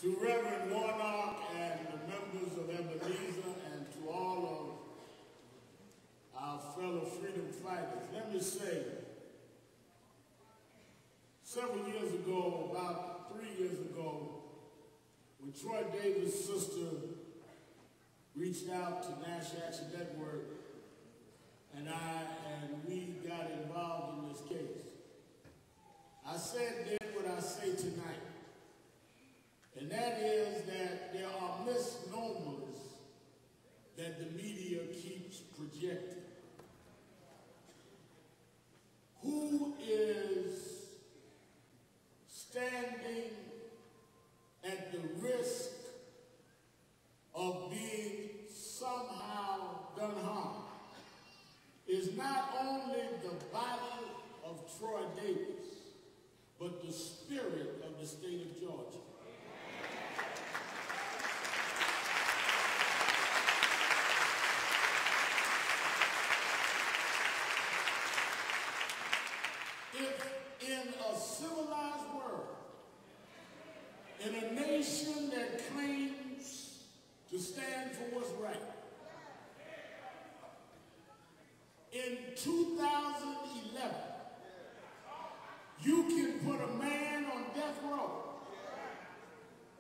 To Reverend Warnock and the members of Ebenezer and to all of our fellow freedom fighters, let me say, several years ago, about 3 years ago, when Troy Davis' sister reached out to Nash Action Network and we got involved in this case, I said then what I say tonight. And that is that there are misnomers that the media keeps projecting. Who is standing at the risk of being somehow done harm is not only the body of Troy Davis, but the spirit of the state of Georgia. If in a civilized world, in a nation that claims to stand for what's right, in 2011, you can put a man on death row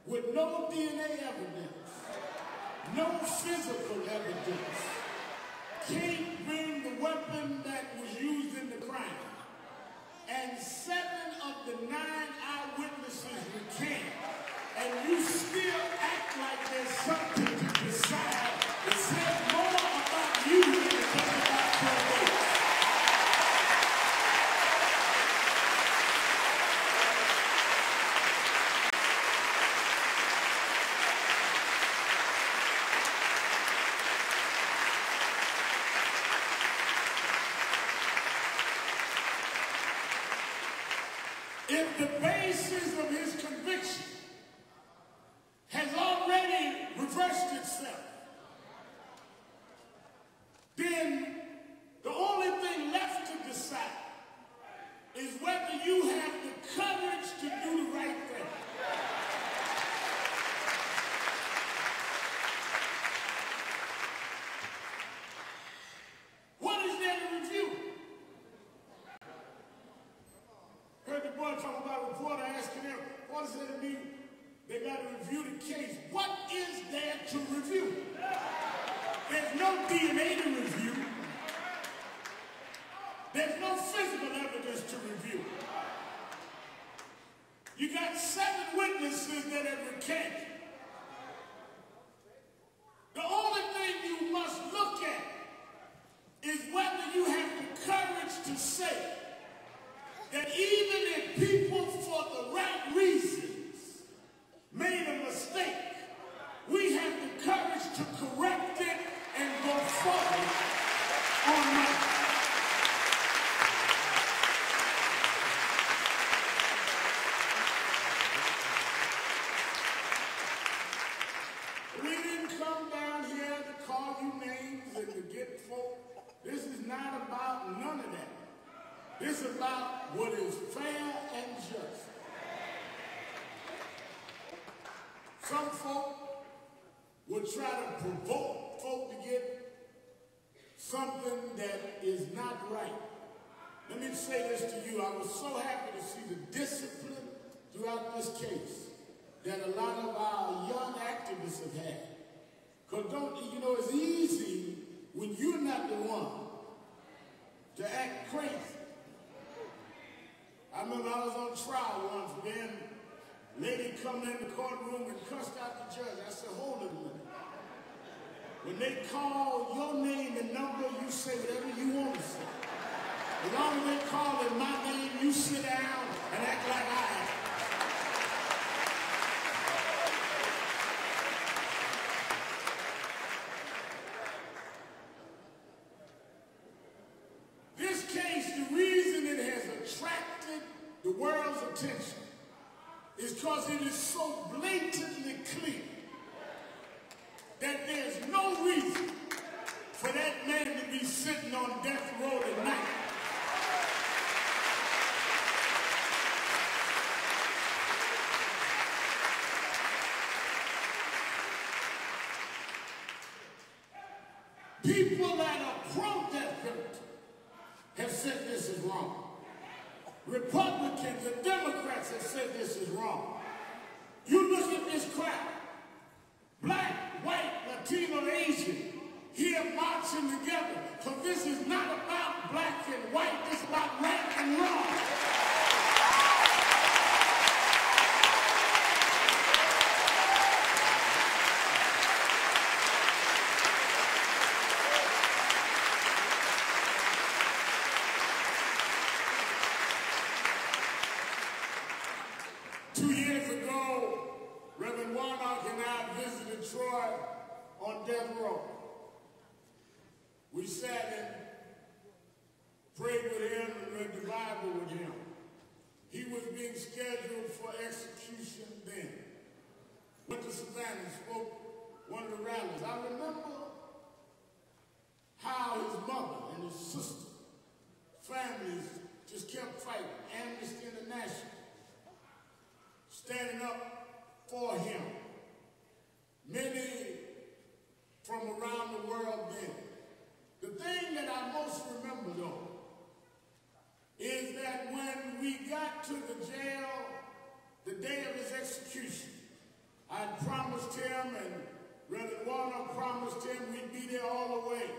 with no DNA evidence, no physical evidence, can't bring the weapon that was used in the crime, and 7 of the 9 eyewitnesses recant, and you still act like there's something to decide that says more about you than it does about your race. If the basis of his conviction has already reversed itself, then the only thing left to decide is whether you have the courage to do the right thing. What is there to review? Heard the boy talk about a reporter asking him, what does it mean? They got to review the case. What is there to review? There's no DNA to review. There's no physical evidence to review. You got 7 witnesses that have recanted. The only thing you must look at is whether you have the courage to say that even if people for the right reasons made a mistake, we have the courage to correct it and go forward on that. We didn't come down here to call you names and to get folk. This is not about none of that. This is about what is fair and just. Some folk will try to provoke folk to get something that is not right. Let me say this to you. I was so happy to see the discipline throughout this case that a lot of our young activists have had. Because you know, it's easy when you're not the one to act crazy. I remember I was on trial once, then a lady come in the courtroom and cussed out the judge. I said, hold it a minute. When they call your name and number, you say whatever you want to say. As long as they call in my name, you sit down and act like I am. This case, the reason it has attracted the world's attention is because it is so blatantly clear that there's no reason for that man to be sitting on death row tonight. People that are pro-death penalty have said this is wrong. Republicans and Democrats have said this is wrong. You look at this crowd, black, white, Latino, Asian, here marching together, because this is not about black and white, this is about right and wrong. 2 years ago, Reverend Warnock and I visited Troy on death row. We sat and prayed with him and read the Bible with him. He was being scheduled for execution then. Went to Savannah and spoke one of the rallies. I remember how his mother and his sister, families just kept fighting. Amnesty International standing up for him. Many from around the world then. The thing that I most remember, though, is that when we got to the jail the day of his execution, I had promised him, and Reverend Warnock promised him, we'd be there all the way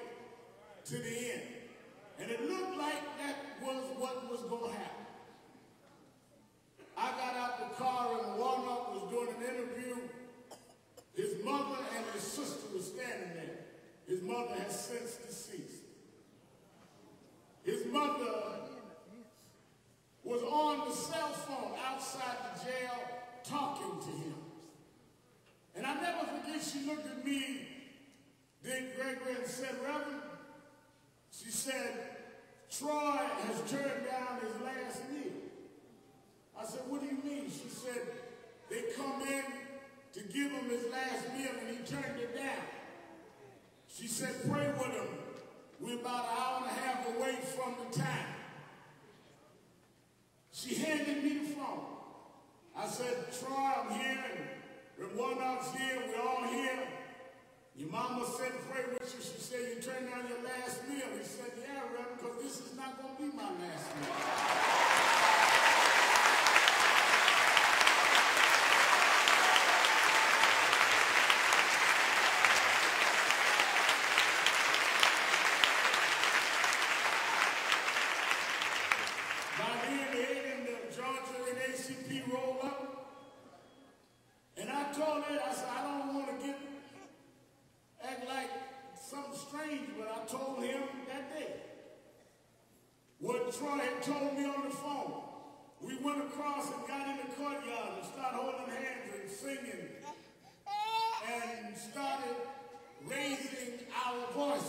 to the end. And it looked like that was what was going to happen. I got out the car and Warnock was doing an interview. His mother and his sister were standing there. His mother has since deceased. His mother was on the cell phone outside the jail talking to him. And I never forget, she looked at me, Dick Gregory, and said, Reverend, she said, Troy has turned down his last meal. I said, what do you mean? She said, they come in to give him his last meal and he turned it down. She said, pray with him. We're about an hour and a half away from the time. She handed me the phone. I said, Troy, I'm here, and Warnock's here, we're all here. Your mama said pray with you. She said, you turned down your last meal. He said, yeah, Reverend, because this is not going to be my last meal. Troy had told me on the phone. We went across and got in the courtyard and started holding hands and singing and started raising our voices.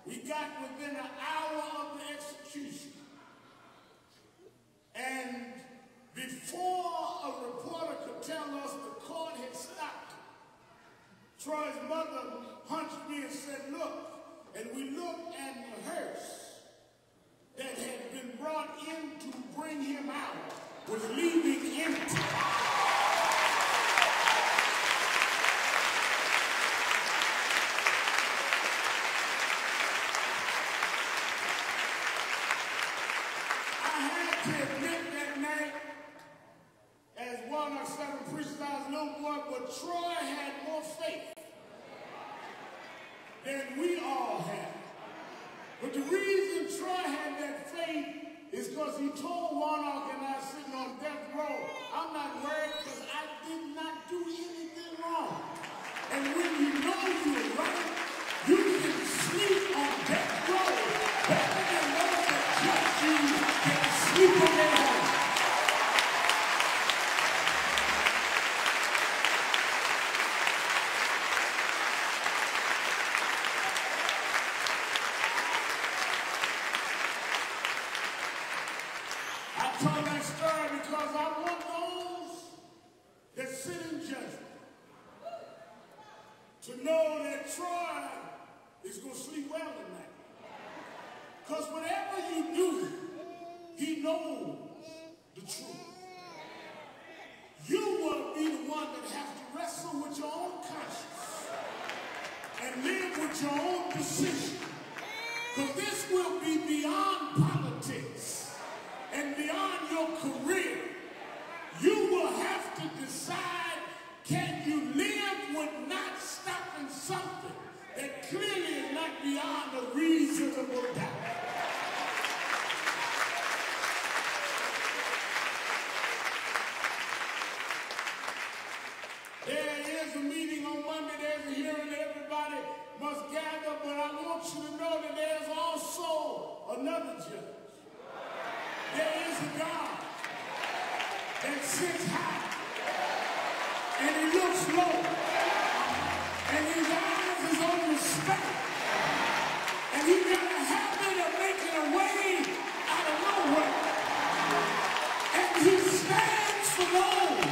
We got within an hour of the execution. And before a reporter could tell us the court had stopped, Troy's mother punched me and said, look. And we looked at the hearse that had been brought in to bring him out was leaving empty. I had to admit that night, as one of 7 preachers, I was a little boy, but Troy had more faith than we all had. But the reason Troy had that faith is because he told Warnock and I sitting on death row, I'm not worried because I did not do anything wrong. And when you know you're right, you can sleep on death row better than those that judge you can sleep on their home. To know that Troy is going to sleep well tonight. Because whatever you do, he knows the truth. You will be the one that has to wrestle with your own conscience and live with with your own decision. Because this will be beyond politics and beyond your career. You will have to decide, can you live with not stopping something that clearly is not beyond a reasonable doubt? There is a meeting on Monday, there's a hearing that everybody must gather, but I want you to know that there's also another judge. There is a God that sits high and he looks low and his eyes is on respect and he got a habit of making a way out of nowhere and he stands for those